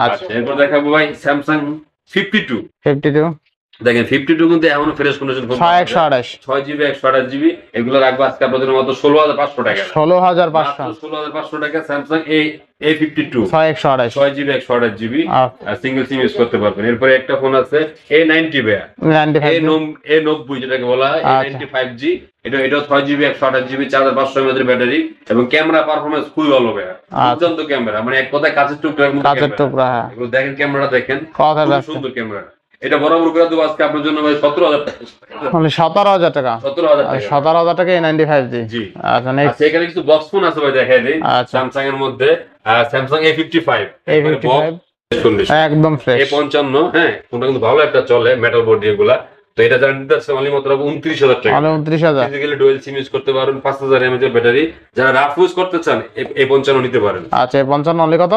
আচ্ছা এরপর দেখাবো ভাই স্যামসাং 52। 52। দেখেন 52 কিন্তু এখনো fresh condition phone, 628। 6GB 128GB। এগুলো রাখবো আজকে আপনাদের মাত্র 16,500 টাকা। 16,500। 16,500 টাকা Samsung A52 628। 6GB 128GB single SIM use করতে পারবেন। এরপরে একটা ফোন আছে A90 ভাই, 95। A90 যেটাকে বলা হয় A95G। এটাও 6GB 128GB 4500 mAh এর ব্যাটারি, এবং ক্যামেরা পারফরম্যান্স খুবই ভালো ভাই, দুর্দান্ত ক্যামেরা। মানে এক কথায় কাছের টুকরার মতো কাছের টুকরা। হ্যাঁ এগুলো দেখেন, ক্যামেরা দেখেন, কথা খুব সুন্দর ক্যামেরা। এটা বরাবর করে দেবো আজকে আপনার জন্য ভাই 17,000 টাকা। মানে 17,000 টাকা। 17,000 টাকা। 17,000 টাকা A95G। জি। আচ্ছা নেক্সট। আচ্ছা এখানে কিছু বক্স ফোন আছে ভাই, দেখাই দেই। আচ্ছা। স্যামসাং এর মধ্যে স্যামসাং A55, A55 একদম ফ্রেশ। A55, হ্যাঁ ফোনটা কিন্তু ভালো একটা চলে, মেটাল বডি এগুলা। তো এটা যারা নিতে আসছে অনলি মাত্র 29,000 টাকা। মানে 29,000। ফিজিক্যালি ডুয়াল সিম ইউজ করতে পারেন, 5000 mAh এর ব্যাটারি। যারা রাফ ইউজ করতে চান A55 নিতে পারেন। আচ্ছা A55 অনলি কত?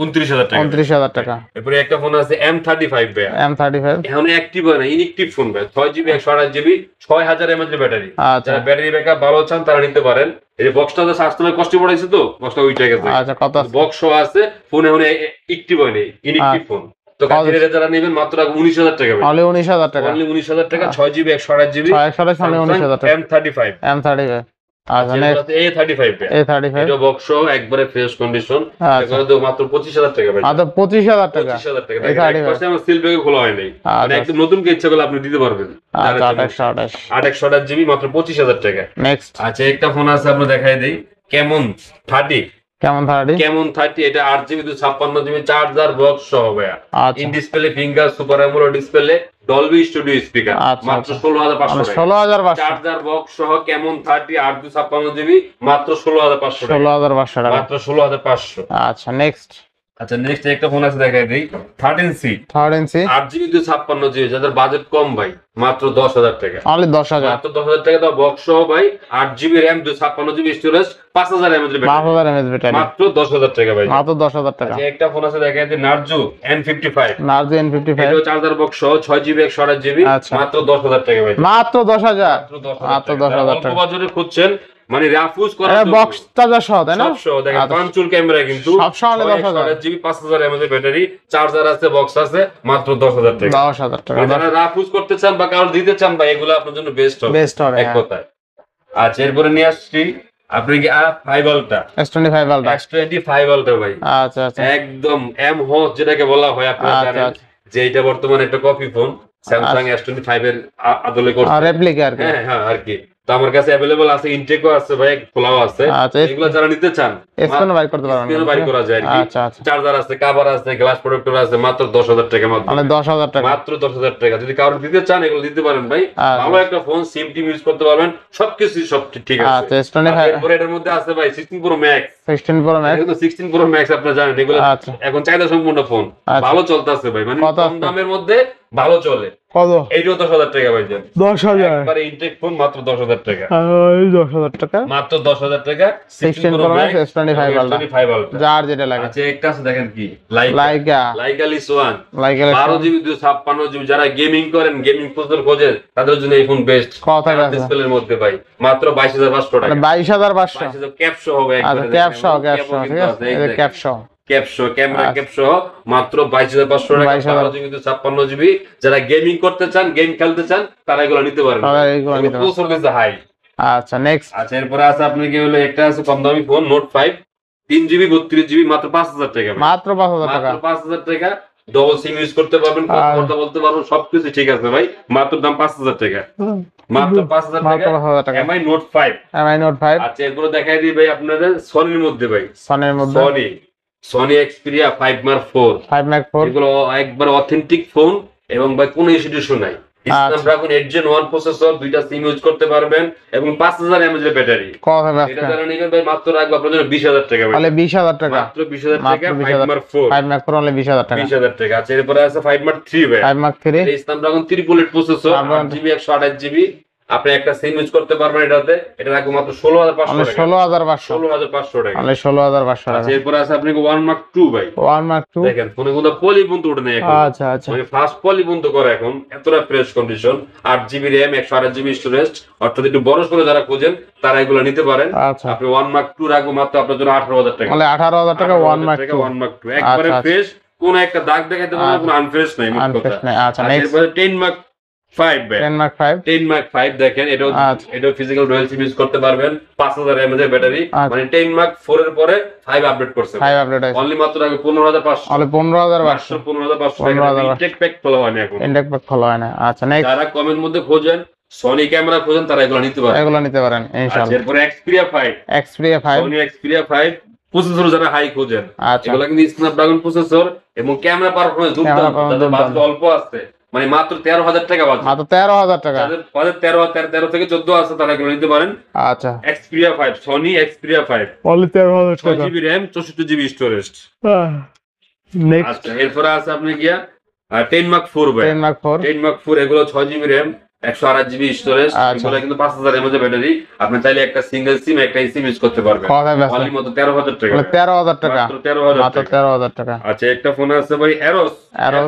29,000 টাকা। 29,000 টাকা। এরপরে একটা ফোন আছে M35 ভাই, M35 এখন অ্যাক্টিভ হয় না, ইনঅ্যাক্টিভ ফোন ভাই। 6GB 128GB 6000 mAh এর ব্যাটারি। আচ্ছা যারা ব্যাটারি ব্যাকআপ ভালো চান তারা নিতে পারেন। এই যে বক্সটা আছে সাস্তমে কষ্ট পড়াইছে, তো বক্সটা ওইটা গেছে। আচ্ছা কত? বক্স সহ আছে, ফোন এখন অ্যাক্টিভ হয় নাই, ইনঅ্যাক্টিভ ফোন। তো কাছের যারা নেবেন মাত্র 19,000 টাকা ভাই, অনলি 19,000 টাকা। অনলি 19,000 টাকা। 6GB 128GB 628 অনলি 19,000 টাকা। M35। M35। আচ্ছা নেক্সট। A35 A35 এটা বক্স সহ একবারে ফ্রেশ কন্ডিশন, আচ্ছা। এটা করে দেবো মাত্র 25,000 টাকা ভাই। আচ্ছা 25,000 টাকা। 25,000 টাকা। A35 এক পাশে আমার সিল ব্যাগে খোলা হয় নাই, মানে একদম নতুন কে ইচ্ছা করলে আপনি দিতে পারবেন। আচ্ছা 2828। 828GB মাত্র 25,000 টাকা। নেক্সট। আচ্ছা একটা ফোন আছে আপনার দেখাই দেই, কেমন 30। কেমন 30? কেমন 30, এটা 8GB 256GB চার্জার বক্স সহ ভাইয়া। আচ্ছা in display finger, super AMOLED display, Dolby studio speaker, আচ্ছা, মাত্র আচ্ছা। 16,500 টাকা। 16,500। চার্জার বক্স সহ কেমন 30 856GB মাত্র 16,500 টাকা। 16,500 টাকা। মাত্র 16,500। আচ্ছা নেক্সট। আচ্ছা নেক্সট একটা ফোন আছে দেখাই দেই, 13C 13C 8GB 256GB, যাদের বাজেট কম ভাই, মাত্র 10,000 টাকা। অনলি 10,000। মাত্র 10,000 টাকা দাও বক্স সহ ভাই, 8GB RAM 256GB storage, 5000 mAh battery, 5000 mAh battery, মাত্র 10,000 টাকা ভাই। মাত্র 10,000 টাকা। আচ্ছা একটা ফোন আছে দেখাই দিই, নার্জো N55। নার্জো N55 এটাও চার্জার বক্স সহ 6GB 128GB, আচ্ছা। মাত্র 10,000 টাকা ভাই। মাত্র 10,000। মাত্র 10,000 10,000 টাকা। অল্প বাজারে খুঁজছেন, মানে রাফুজ করার এটা জন্য বক্স চার্জার সহ তাই না? সব সহ দেখেন, আচ্ছা। পাঁচচুল ক্যামেরা কিন্তু সব সহ 10,000 GB 5000 mAh ব্যাটারি, চার্জার আছে, বক্স আছে, মাত্র 10,000 টাকা। 10,000 টাকা। যারা রাফুজ করতে চান বা কারো দিতে চান ভাই, এগুলো আপনার জন্য বেস্ট হবে, বেস্ট হবে এক কথায়। আচ্ছা এরপরে নিয়ে আসছি আপনি কি 5 আলটা, S25 আলট্রা। S25 আলটা ভাই, আচ্ছা আচ্ছা একদম এম হোস যেটাকে বলা হয়, আপনারা আচ্ছা, জানেন আচ্ছা। যে এটা বর্তমানে একটা কপি ফোন। স্যামসাং S25 এর আদলে করছে রেপ্লিকা আর কি। হ্যাঁ হ্যাঁ আর কি। তো আমার কাছে অ্যাভেলেবল আছে, ইনটেকও আছে ভাই, খোলাও আছে। আচ্ছা, এগুলো যারা নিতে চান স্পেনও বাই করতে পারবেন, স্পেনও বাই করা যায় আর কি। আচ্ছা আচ্ছা, চার্জার আছে, কভার আছে, গ্লাস প্রোটেক্টর আছে, মাত্র 10,000 টাকা মাত্র, মানে 10,000 টাকা, মাত্র 10,000 টাকা। যদি কারো দিতে চান এগুলো দিতে পারেন ভাই। ভালো একটা ফোন, সিম টিম ইউজ করতে পারবেন, সবকিছু সব ঠিক আছে। আচ্ছা S25 এরপরে এটার মধ্যে আছে ভাই 16 প্রো ম্যাক্স। 16 প্রো ম্যাক্স, এখন তো 16 প্রো ম্যাক্স আপনারা জানেন এগুলো আচ্ছা এখন চাহিদা সম্পূর্ণ ফোন, ভালো চলতেছে ভাই, মানে কত কম দামের মধ্যে ভালো চলে। কত? এইটাও 10,000 টাকা ভাই দেন, 10,000, একবারে ইনটেক ফোন মাত্র 10,000 টাকা, 10,000 টাকা, মাত্র 10,000 টাকা। 16 প্রো ম্যাক্স S25 আলট্রা, যার যেটা লাগে। আচ্ছা একটা আছে দেখেন কি, লাইকা লাইকা লিস1, লাইকা 12GB 256GB, যারা গেমিং করেন, গেমিং প্রসেসর খোঁজেন, তাদের জন্য এই ফোন বেস্ট। কত টাকা আছে? ডিসপ্লের মধ্যে ভাই মাত্র 22,500 টাকা, 22,500, 22,000 ক্যাপশো হবে আচ্ছা একবারে, ক্যাপশো ঠিক আছে, এই যে ক্যাপশো, ক্যাপশো ক্যামেরা ক্যাপশো মাত্র 22,500 টাকা, 12GB 256GB। যারা গেমিং করতে চান, গেম খেলতে চান, তারা এগুলো নিতে পারবেন, প্রসেসর দিতে হাই। আচ্ছা নেক্সট, আচ্ছা এরপরে আছে আপনি কি হলো, একটা আছে কম দামি ফোন নোট 5, 3GB 32GB, মাত্র 5,000 টাকা, মাত্র 5,000 টাকা, মাত্র 5,000 টাকা। ডবল সিম ইউজ করতে পারবেন, কথা বলতে পারবেন, সবকিছু ঠিক আছে ভাই, মাত্র দাম 5,000 টাকা, মাত্র 5,000 টাকা। MI note 5, MI note 5। আচ্ছা এরপরে দেখাই দিই ভাই আপনাদের সনির মধ্যে ভাই, সনির মধ্যে সনি এক্সপিরিয়া 5 Mark 4, 5 Mark 4, এগুলো একবার অথেন্টিক ফোন এবং ভাই কোনো ইস্যু নাই। স্ন্যাপড্রাগন 8 Gen 1 প্রসেসর, দুইটা সিম ইউজ করতে পারবেন এবং 5000 mAh এর ব্যাটারি। কত হবে এটা যারা নেবেন ভাই মাত্র রাখবো আপনাদের জন্য 20,000 টাকা ভাই, তাহলে 20,000 টাকা, মাত্র 20,000 টাকা। 5 Mark 4, 5 Mark 4 হলে 20,000 টাকা, 20,000 টাকা। আচ্ছা এরপরে আছে 5 Mark 3 ভাই, 5 Mark 3, এটা স্ন্যাপড্রাগন 8 প্রসেসর, 8GB 128GB, আপনি একটা সিম ইউজ করতে পারবেন এটাতে। এটা রাখবো মাত্র 16,500 টাকা, 16,500 টাকা, তাহলে 16,500 টাকা। আচ্ছা এরপর আছে আপনি 1 Mark 2 ভাই, 1 Mark 2 দেখেন ফোনে কোনো পলি বন্ধ উঠে নেই এখন, আচ্ছা আচ্ছা, মানে ফার্স্ট পলি বন্ধ করে এখন, এতটা fresh condition, 8GB RAM 128GB storage, অর্থাৎ একটু বড় সরো যারা খোঁজেন তারা এগুলো নিতে পারেন। আচ্ছা আপনি 1 Mark 2 রাখবো মাত্র আপনার জন্য 18,000 টাকা, তাহলে 18,000 টাকা 1 Mark 2, 1 Mark 2 একবারে ফ্রেশ, কোন একটা দাগ দেখাইতে পারবেন, কোনো আনফ্রেশ নাই মোট কথা। আচ্ছা নেক্সট, 10 Mark 5 ভাই, 10 Mark 5, 10 Mark 5 দেখেন, এটাও ফিজিক্যাল ডুয়াল সিম ইউজ করতে পারবেন, 5000 mAh এর ব্যাটারি, মানে 10 Mark 4 এর পরে 5 আপডেট করছে, 5 আপডেট আছে, অনলি মাত্র আগে 15,500, তাহলে 15,500, 15,500 টাকা। ইনটেক প্যাক খোলা হয়নি এখন, ইনটেক প্যাক খোলা হয় না। আচ্ছা নেক্সট, যারা কমেন্ট মধ্যে খোঁজেন সনি ক্যামেরা খোঁজেন, তারা এগুলো নিতে পারেন, এগুলো নিতে পারেন ইনশাআল্লাহ। এরপরে Xperia 5, Xperia 5, Sony Xperia 5 processor যারা হাই খোঁজেন, আচ্ছা এগুলো কিন্তু স্ন্যাপড্রাগন প্রসেসর এবং ক্যামেরা পারফরম্যান্স দুর্দান্ত, যাদের বাজেট অল্প আছে, মানে মাত্র 13,000 টাকা বাজেট, মাত্র 13,000 টাকা, যাদের বাজেট 13 থেকে 14 আছে তারা এগুলো নিতে পারেন। আচ্ছা Xperia 5, সনি Xperia 5, অনলি 13,000 টাকা, 6GB RAM 64GB storage. Next, আচ্ছা এরপরে আছে আপনি গিয়া 10 Mark 4 ভাই, 10 Mark 4, 10 Mark 4 এগুলো 6GB RAM 128GB স্টোরেজ, এগুলো কিন্তু 5000 mAh ব্যাটারি, আপনি চাইলে একটা সিঙ্গেল সিম একটা সিম ইউজ করতে পারবেন, অনলি মাত্র 13,000 টাকা, 13,000 টাকা, মাত্র 13,000 মাত্র টাকা। 13,000 টাকা। আচ্ছা একটা ফোন আছে ভাই Eros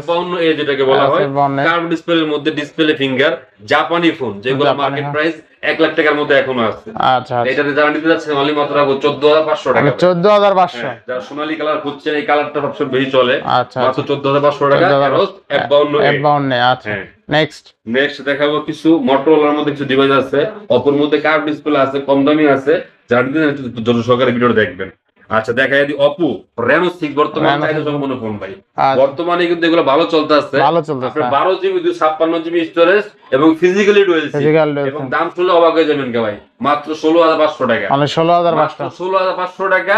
52A, যেটাকে বলা হয় কার্ভ ডিসপ্লের মধ্যে ডিসপ্লে ফিঙ্গার, জাপানি ফোন, যেগুলো মার্কেট প্রাইস 1 লাখ টাকার মধ্যে এখনো আছে। আচ্ছা এটাতে যারা নিতে যাচ্ছেন অনলি মাত্র 14,500 টাকা, 14,500, যারা সোনালী কালার খুঁজছেন, এই কালারটা সবচেয়ে বেশি চলে, আচ্ছা মাত্র 14,500 টাকা Eros 52A। আচ্ছা নেক্সট, নেক্সট দেখাবো কিছু মোটরোলার মধ্যে কিছু ডিভাইস আছে, অপর মধ্যে কার্ভ ডিসপ্লে আছে, কম দামি আছে, যারা নিতে চান একটু জরুরি সহকারে ভিডিওটা দেখবেন। আচ্ছা দেখাই দিই Oppo Reno 6, বর্তমানে চাহিদা সম্পন্ন ফোন ভাই, বর্তমানে কিন্তু এগুলো ভালো চলতেছে, ভালো চলতেছে, আপনার 12GB 256GB স্টোরেজ এবং ফিজিক্যালি ডুয়াল সিম, এবং দাম শুনলে অবাক হয়ে যাবেন ভাই, মাত্র 16,500 টাকা, মানে 16,500, 16,500 টাকা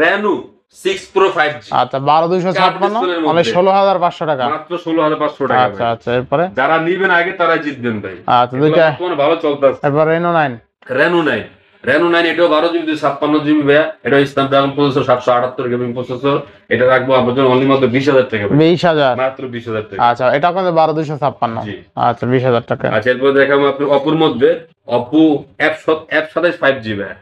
Reno 6 Pro 5G। আচ্ছা 12,256 মানে 16,500 টাকা, মাত্র 16,500 টাকা। আচ্ছা আচ্ছা এরপরে যারা নিবেন আগে তারাই জিতবেন ভাই। আচ্ছা দুইটা ভালো চলতেছে। এরপর Reno 9, Reno 9 এটাও 12GB 256GB ভাই, এটা স্ন্যাপড্রাগন প্রসেসর 778 গেমিং প্রসেসর, এটা রাখবো আপনার জন্য অনলি মাত্র 20,000 টাকা, 20,000, মাত্র 20,000 টাকা। আচ্ছা এটা কিন্তু 12,256, আচ্ছা 20,000 টাকা। আচ্ছা এরপর দেখাবো আপনি অপুর মধ্যে Oppo F27 5G ভাই,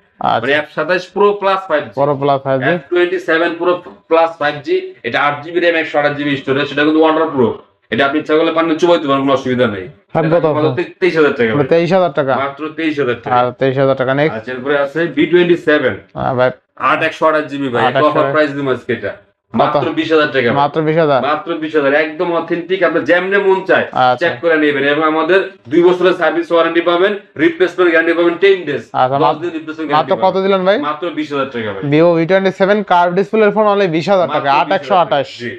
মানে F27 Pro Plus 5G, Pro Plus 5G, F27 Pro Plus 5G, এটা 8GB RAM 128GB স্টোরেজ, সেটা কিন্তু ওয়াটার প্রুফ, এটা আপনি ইচ্ছা করলে পানি চুবাইতে পারেন, কোনো অসুবিধা নেই। 23,000 টাকা, 23,000 টাকা, মাত্র 23,000 টাকা, 23,000 টাকা। নেক্সট, আচ্ছা এরপরে আছে B27 ভাই 8 128GB ভাই, এটা অফার প্রাইস দিম আজকে, এটা মাত্র 20,000 টাকা, মাত্র 20,000, মাত্র 20,000, একদম অথেন্টিক, আপনি যেমনে মন চায় চেক করে নেবেন, এবং আমাদের 2 বছরের সার্ভিস ওয়ারেন্টি পাবেন, রিপ্লেসমেন্ট গ্যারান্টি পাবেন 10 ডেজ, 10 দিন রিপ্লেসমেন্ট গ্যারান্টি। মাত্র কত দিলেন ভাই? মাত্র 20,000 টাকা ভাই। Vivo V27 কার্ভ ডিসপ্লের ফোন অনলি 20,000 টাকা, 8 128। জি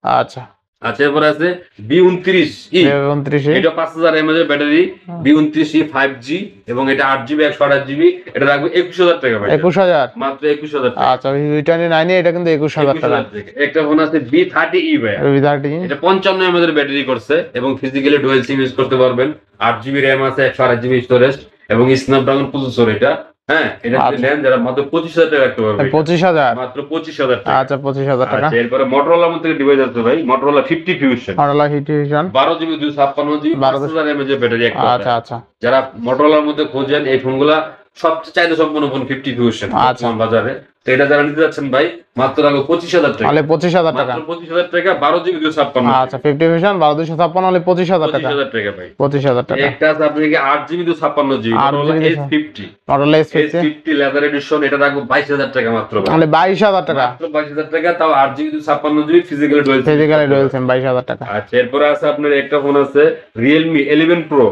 আচ্ছা আচ্ছা এরপর আছে B29E, 29 এটা 5000 mAh ব্যাটারি, B29E 5G, এবং এটা 8GB 128GB, এটা রাখবে 21000 টাকা ভাই, 21000 মাত্র 21000 টাকা। আচ্ছা V29 এটা কিন্তু 21000 টাকা। 21000 টাকা। একটা ফোন আছে B30E ভাই, V30 এটা 55 mAh ব্যাটারি করছে এবং ফিজিক্যালি ডুয়াল সিম ইউজ করতে পারবেন, 8GB RAM আছে, 128GB স্টোরেজ এবং স্ন্যাপড্রাগন প্রসেসর এটা। হ্যাঁ, এটা যদি আচ্ছা। নেন যারা মাত্র 25000 টাকা রাখতে পারবে, 25000 মাত্র 25000 টাকা। আচ্ছা 25000 টাকা। আচ্ছা এরপরে মোটরোলার মধ্যে ডিভাইস আছে ভাই, মোটরোলা 50 ফিউশন, মডেল হিটিশন 12GB 256GB, 5000 mAh ব্যাটারি একটা। আচ্ছা আচ্ছা যারা মোটরোলার মধ্যে খোঁজেন এই ফোনগুলা সবচেয়ে চাহিদা সম্পন্ন ফোন 50 ফিউশন আচ্ছা। বাজারে, তো এটা যারা নিতে যাচ্ছেন ভাই মাত্র রাখবো 25000 টাকা, তাহলে 25000 টাকা। মাত্র 25000 টাকা, 12GB 256। আচ্ছা 50 ভিশন 12256 হলে 25000 টাকা। 25000 টাকা ভাই। 25000 টাকা। একটা আছে আপনাকে 8GB 256GB, Motorola 8GB S50, model S50 S50 leather addition, এটা রাখবো 22000 টাকা মাত্র ভাই। তাহলে 22000 টাকা। মাত্র 22000 টাকা, তাও 8GB 256GB physical dual SIM. Physically dual SIM 22000 টাকা। আচ্ছা এরপরে আছে আপনার একটা ফোন আছে Realme 11 Pro,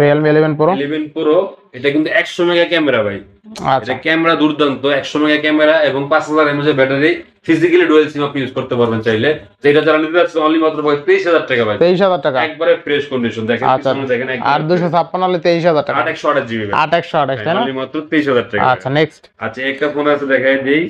Realme 11 Pro 11 Pro, এটা কিন্তু 100 মেগা ক্যামেরা ভাই, আচ্ছা এটা ক্যামেরা দুর্দান্ত, 100 মেগা ক্যামেরা এবং 5000 mAh battery, physically dual SIM আপনি ইউজ করতে পারবেন চাইলে। তো এটা যারা নিতে যাচ্ছে অনলি মাত্র 23000 টাকা ভাই, 23000 টাকা। একবারে ফ্রেশ কন্ডিশন, দেখেন আচ্ছা পিছনে দেখেন আর 256 হলে 23000 টাকা। 8128GB ভাই, 8128 তাই না? অনলি মাত্র 23000 টাকা। আচ্ছা নেক্সট আচ্ছা একটা ফোন আছে দেখাই দেই,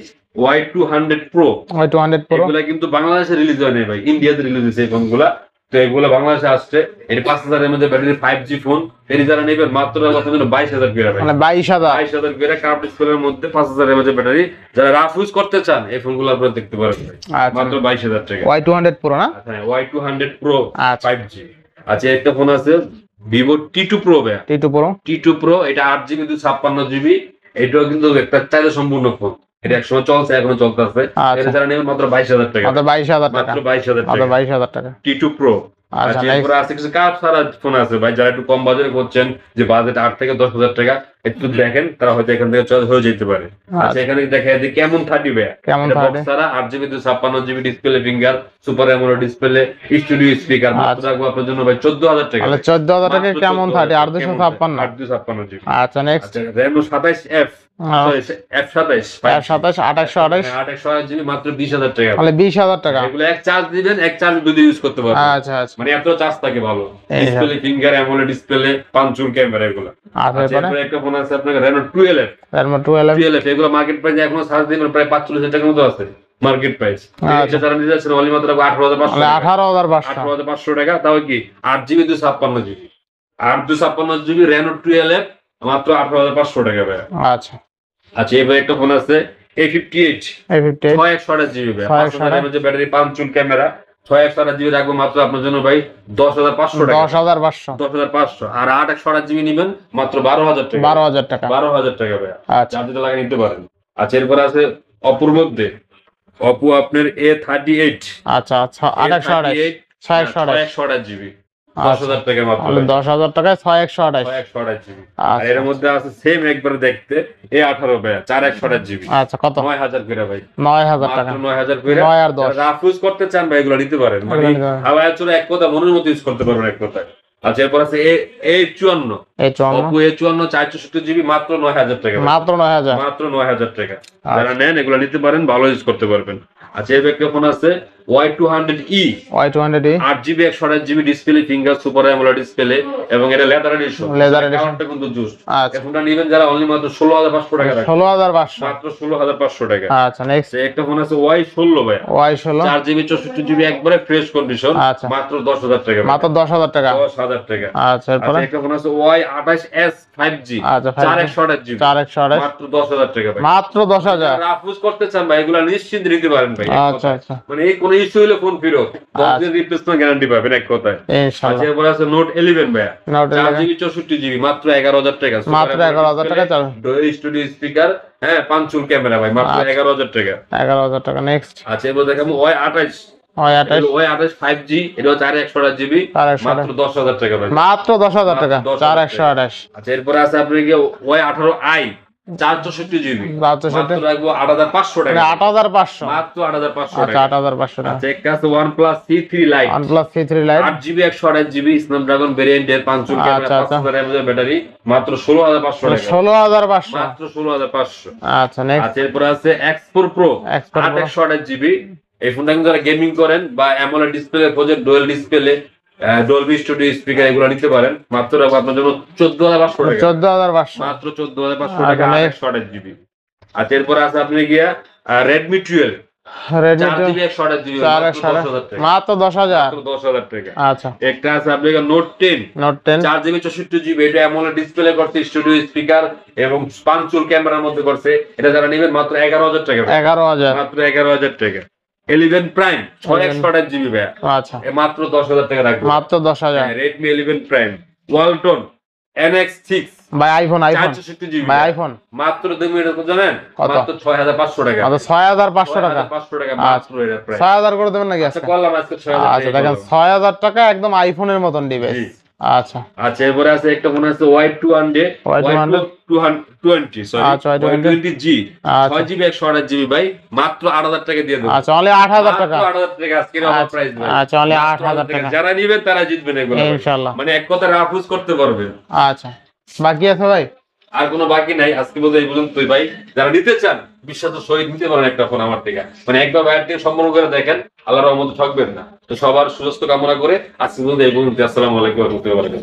Y200 Pro, Y200 Pro এগুলা কিন্তু বাংলাদেশে রিলিজ হয় নাই ভাই, ইন্ডিয়াতে রিলিজ হয়েছে এই ফোনগুলা, তো এগুলো বাংলাদেশে আসছে। এটা 5000 mAh ব্যাটারি 5G ফোন, এর যারা নেবেন মাত্র কত জন্য 22000 করে ভাই, মানে 22000 22000 করে কার্ভ ডিসপ্লের মধ্যে 5000 mAh ব্যাটারি, যারা রাফ ইউজ করতে চান এই ফোনগুলো আপনারা দেখতে পারেন ভাই, আচ্ছা মাত্র 22000 টাকা। Y200 Pro না? হ্যাঁ Y200 Pro আচ্ছা 5G। আচ্ছা একটা ফোন আছে Vivo T2 Pro ভাই, T2 Pro T2 Pro, এটা 8GB 256GB, এটাও কিন্তু একটা চাহিদা সম্পূর্ণ ফোন, এটা একসময় চলছে এখনো চলতেছে। আচ্ছা। এটা যারা নেবেন মাত্র 22000 টাকা, মাত্র 22000 টাকা। মাত্র 22000 মাত্র টাকা, 22000 টাকা। T2 Pro। আচ্ছা আচ্ছা নেক্সট এরপরে আছে কিছু কাপ ছাড়া ফোন আছে ভাই, যারা একটু কম বাজারে করছেন, যে বাজেট 8 থেকে 10000 টাকা, একটু দেখেন তারা হয়তো এখান থেকে চয়েস হয়ে যেতে পারে। আচ্ছা এখানে দেখা যায় কেমন 30 ভাই, কেমন এটা 30? বক্স ছাড়া 8GB 256GB display, finger super AMOLED display, studio speaker, মাত্র রাখবো আপনার জন্য ভাই 14000 টাকা। তাহলে 14000 টাকা মাত্র কেমন 14000 30 কেমন 8256 8256GB। আচ্ছা নেক্সট আচ্ছা Reno 27F, sorry F27 27 2828 828GB, মাত্র 20000 টাকা। তাহলে 20000 টাকা। এগুলো এক চার্জ দিবেন, এক চার্জ দুই ইউজ করতে পারবেন, আচ্ছা আচ্ছা মানে এত চার্জ থাকে ভালো, এই ডিসপ্লে ফিঙ্গার অ্যামোলেড ডিসপ্লে, পাঁচজোন ক্যামেরা এগুলো। আচ্ছা আচ্ছা এরপরে এরপরে একটা ফোন আছে আপনার Reno 12F, Redmi 12 এগুলো মার্কেট প্রাইস এখনো সার্চ দিবেন প্রায় 45,000 টাকার মতো আছে মার্কেট প্রাইস। আচ্ছা। যারা নিতে যাচ্ছেন অনলি মাত্র 18500 তাহলে 18500 18500 টাকা, তাও কি 8GB 256GB, 256GB Reno 12F, মাত্র 18500 টাকা ভাই। আচ্ছা আচ্ছা এবার একটা ফোন আছে A58, A58 6128GB ভাই, 5000 mAh ব্যাটারি, পাঁচজোন ক্যামেরা, 6128GB রাখবো মাত্র আপনার জন্য ভাই 10500 টাকা, 10500 10500। আর 8128GB নিবেন মাত্র 12000 টাকা, 12000 টাকা। 12000 টাকা ভাই, আচ্ছা চার্জে লাগা নিতে পারেন। আচ্ছা এরপর আছে অপোর মধ্যে Oppo আপনার A38, আচ্ছা আচ্ছা 2828 6128GB, 10000 টাকা মাত্র, তাহলে 10000 টাকায় 6128 6128GB। আর আচ্ছা এর মধ্যে আছে সেম একবার দেখতে A18 ভাই, 4128GB, আচ্ছা কত 9000 করে ভাই, 9000 টাকা মাত্র 9000 করে। 9 আর 10 রাফ ইউজ করতে চান ভাই এগুলো নিতে পারেন, মানে এগুলো নিতে পারেন। হাওয়ায় চলে এক কথা মনের মতো ইউজ করতে পারবেন এক কথায়। আচ্ছা এরপর আছে A54, A54 Oppo A54 464GB, মাত্র 9000 টাকা ভাই, মাত্র 9000 মাত্র 9000 টাকা। যারা নেন এগুলো নিতে পারেন, ভালো ইউজ করতে পারবেন। আচ্ছা এই একটা ফোন আছে Y200E, Y200 8GB 128GB display, finger super AMOLED display, এবং এটা লেদার এডিশন, Leather edition। কালারটা কিন্তু জুস। আচ্ছা এই ফোনটা নেবেন যারা অনলি মাত্র 16500 টাকা রাখবেন, 16500 মাত্র 16500 টাকা। আচ্ছা নেক্সট আচ্ছা একটা ফোন আছে Y16 ভাই, Y16 4GB 64GB একবারে ফ্রেশ কন্ডিশন, আচ্ছা মাত্র 10000 টাকা ভাই, মাত্র 10000 টাকা 10000 টাকা। আচ্ছা এরপরে আচ্ছা একটা ফোন আছে Y28s 5G, আচ্ছা 4128GB, 4128 মাত্র 10000 টাকা ভাই, মাত্র 10000 রাফ ইউজ করতে চান ভাই এগুলা নিশ্চিন্তে নিতে পারেন ভাই, এক আচ্ছা কথায়। আচ্ছা মানে এই কোন ইস্যু হলে ফোন ফিরত, 10 দিন রিপ্লেসমেন্ট গ্যারান্টি পাবেন এক কথায়। আচ্ছা ইনশাআল্লাহ এরপর আছে Note 11 ভাই, Note 11 4GB 64GB, মাত্র 11000 টাকা, মাত্র 11000 টাকা চাল ডুয়াল স্টুডিও স্পিকার, হ্যাঁ পাঁচজোন ক্যামেরা ভাই, মাত্র 11000 টাকা। 11000 টাকা নেক্সট আচ্ছা এবার দেখাবো Y28, Y28 Y28 5G, এটা 4128GB, 4128 মাত্র 10000 টাকা ভাই, মাত্র 10000 টাকা মাত্র 10,000 4128 আচ্ছা এরপর আছে আপনার কি Y18i 464GB, 464 মাত্র রাখবো 8500 টাকা, 8500 মাত্র 8500 আচ্ছা টাকা। 8500 টাকা আচ্ছা একটা আছে OnePlus C3 Lite, OnePlus C3 Lite 8GB 128GB Snapdragon ভেরিয়েন্টের, পাঁচজোন ক্যামেরা, আচ্ছা, আচ্ছা। 5000 mAh ব্যাটারি, মাত্র 16500 টাকা, 16500 মাত্র 16500। আচ্ছা নেক্সট আচ্ছা এরপর আছে X4 Pro, X4 Pro 8 128GB, এই ফোনটা কিন্তু যারা গেমিং করেন বা অ্যামোলেড ডিসপ্লে খোঁজেন, dual display, Dolby studio speaker এগুলো নিতে পারেন। মাত্র রাখবো আপনার জন্য 14,500 টাকা, 14,500 মাত্র 14,500 টাকা, 128 GB। আর এরপরে আছে আপনি গিয়া Redmi 12, Redmi 4GB 128GB, মাত্র 10,000 টাকা। আচ্ছা। একটা আছে আপনি Note 10, 4GB 64GB, এটা অ্যামোলেড ডিসপ্লে করছে, স্টুডিও স্পিকার এবং পাঁচচুল ক্যামেরার মধ্যে করছে। এটা যারা নেবেন মাত্র 11,000 টাকা, 11,000 মাত্র 11,000 টাকা। 11 প্রাইম 128GB ভাই, আচ্ছা, মাত্র 10,000 টাকা রাখবো, মাত্র 10,000। Redmi 11 prime. ওয়ালটন NX6 ভাই আইফোন 464GB ভাই আইফোন মাত্র 2 মিনিট জানেন, মাত্র 6,500 টাকা, মাত্র 6,500 টাকা। 6,500 টাকা মাত্র এটা প্রাইস। 6,000 করে দেবেন নাকি আজকে? করলাম আজকে 6,000 আচ্ছা দেখেন 6,000 টাকা একদম আইফোনের মতন ডিভাইস। আচ্ছা আচ্ছা, এরপরে আছে একটা মনে আছে Y200, Y220, সরি আচ্ছা, Y20G, 6GB 128GB ভাই, মাত্র 8,000 টাকা দিয়ে দেব। আচ্ছা অনলি 8,000 টাকা। 8,000 টাকা আজকের অফার প্রাইস ভাই। আচ্ছা অনলি 8,000 টাকা। যারা নেবেন তারা জিতবেন এগুলো ইনশাআল্লাহ। মানে এক কথা রাফুজ করতে পারবেন। আচ্ছা বাকি আছে ভাই? আর কোনো বাকি নাই, আজকে বলতে এই পর্যন্তই ভাই। যারা নিতে চান বিশ্বাসের সহিত নিতে পারেন একটা ফোন আমার থেকে, মানে একবার বাইরে থেকে সম্পন্ন করে দেখেন, আল্লাহর রহমতে ঠকবেন না। তো সবার সুস্বাস্থ্য কামনা করে আজকে বলতে এই পর্যন্ত। আসসালামু আলাইকুম ওয়া রাহমাতুল্লাহি ওয়া বারাকাতুহু।